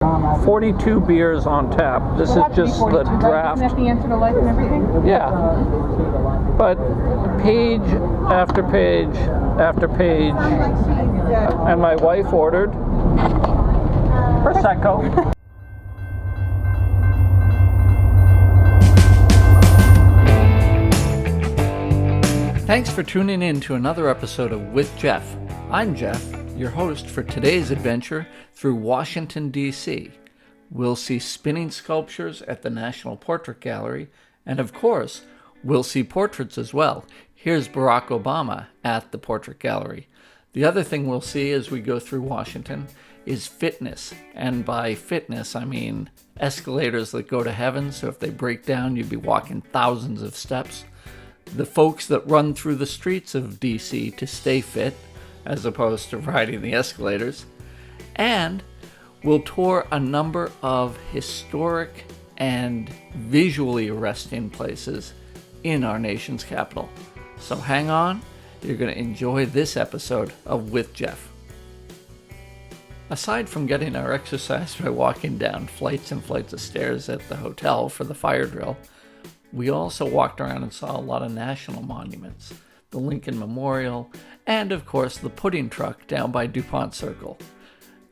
42 beers on tap. This is just the draft. Isn't that the answer to life and everything? Yeah. But page after page after page. And my wife ordered Prosecco. Thanks for tuning in to another episode of With Jeff. I'm Jeff, your host for today's adventure through Washington, D.C. We'll see spinning sculptures at the National Portrait Gallery, and of course, we'll see portraits as well. Here's Barack Obama at the Portrait Gallery. The other thing we'll see as we go through Washington is fitness, and by fitness I mean escalators that go to heaven, so if they break down you'd be walking thousands of steps. The folks that run through the streets of DC to stay fit, as opposed to riding the escalators. And we'll tour a number of historic and visually arresting places in our nation's capital. So hang on, you're going to enjoy this episode of With Jeff. Aside from getting our exercise by walking down flights and flights of stairs at the hotel for the fire drill, we also walked around and saw a lot of national monuments, the Lincoln Memorial, and of course the pudding truck down by DuPont Circle.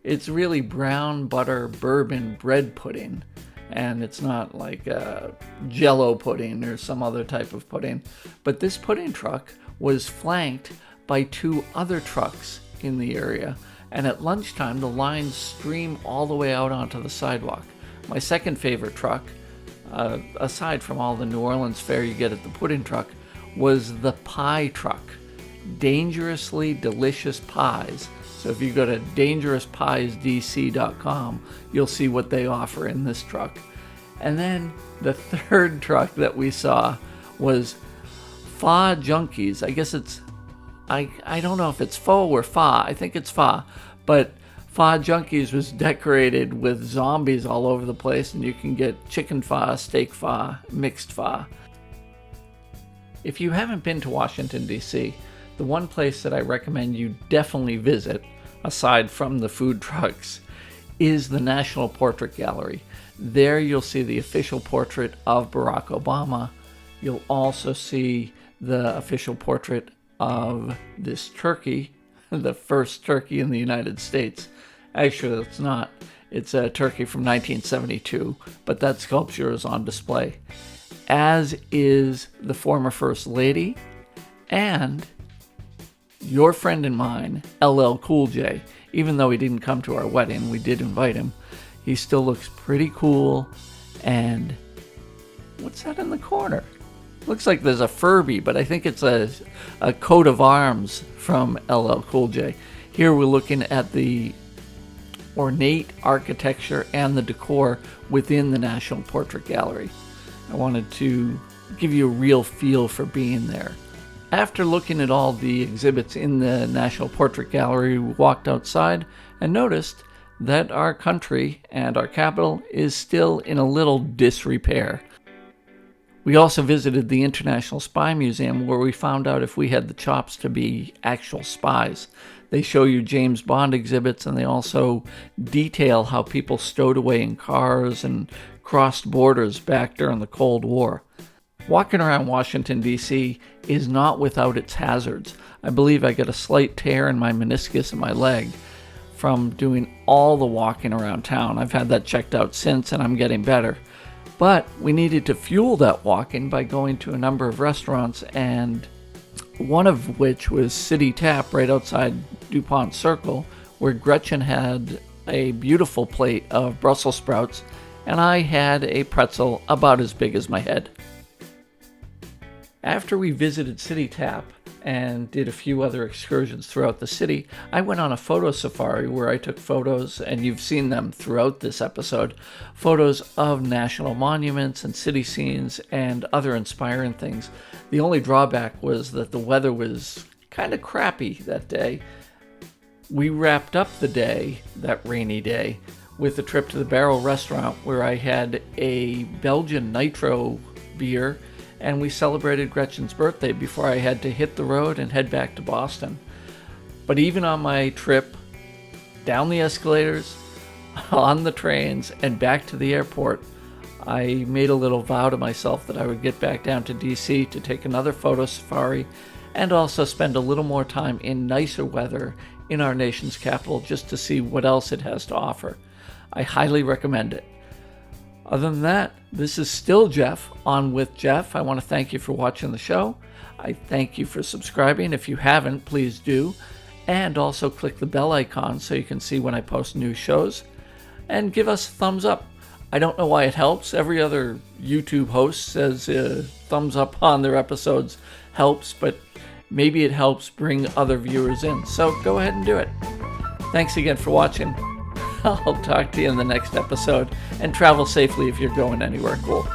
It's really brown butter bourbon bread pudding, and it's not like a Jell-O pudding or some other type of pudding, but this pudding truck was flanked by two other trucks in the area, and at lunchtime the lines stream all the way out onto the sidewalk. My second favorite truck, aside from all the New Orleans fare you get at the pudding truck, was the pie truck. Dangerously delicious pies. So if you go to dangerouspiesdc.com, you'll see what they offer in this truck. And then the third truck that we saw was Pho Junkies. I guess it's, I don't know if it's pho or fa. I think it's fa. But Pho Junkies was decorated with zombies all over the place, and you can get chicken pho, steak pho, mixed pho. If you haven't been to Washington, D.C., the one place that I recommend you definitely visit, aside from the food trucks, is the National Portrait Gallery. There you'll see the official portrait of Barack Obama. You'll also see the official portrait of this turkey, the first turkey in the United States. Actually, it's not. It's a turkey from 1972, but that sculpture is on display, as is the former First Lady and your friend and mine, LL Cool J. Even though he didn't come to our wedding, we did invite him. He still looks pretty cool. And what's that in the corner? Looks like there's a Furby, but I think it's a coat of arms from LL Cool J. Here we're looking at the ornate architecture and the decor within the National Portrait Gallery. I wanted to give you a real feel for being there. After looking at all the exhibits in the National Portrait Gallery, we walked outside and noticed that our country and our capital is still in a little disrepair. We also visited the International Spy Museum, where we found out if we had the chops to be actual spies. They show you James Bond exhibits, and they also detail how people stowed away in cars and crossed borders back during the Cold War. Walking around Washington, D.C. is not without its hazards. I believe I got a slight tear in my meniscus in my leg from doing all the walking around town. I've had that checked out since, and I'm getting better. But we needed to fuel that walking by going to a number of restaurants, and one of which was City Tap right outside DuPont Circle, where Gretchen had a beautiful plate of Brussels sprouts, and I had a pretzel about as big as my head. After we visited City Tap and did a few other excursions throughout the city, I went on a photo safari where I took photos, and you've seen them throughout this episode, photos of national monuments and city scenes and other inspiring things. The only drawback was that the weather was kind of crappy that day. We wrapped up the day, that rainy day, with a trip to the Barrel restaurant where I had a Belgian Nitro beer, and we celebrated Gretchen's birthday before I had to hit the road and head back to Boston. But even on my trip down the escalators, on the trains and back to the airport, I made a little vow to myself that I would get back down to DC to take another photo safari and also spend a little more time in nicer weather in our nation's capital just to see what else it has to offer. I highly recommend it. Other than that, this is still Jeff on with Jeff. I want to thank you for watching the show. I thank you for subscribing. If you haven't, please do. And also click the bell icon so you can see when I post new shows. And give us a thumbs up. I don't know why it helps. Every other YouTube host says thumbs up on their episodes helps, but maybe it helps bring other viewers in. So go ahead and do it. Thanks again for watching. I'll talk to you in the next episode, and travel safely if you're going anywhere cool.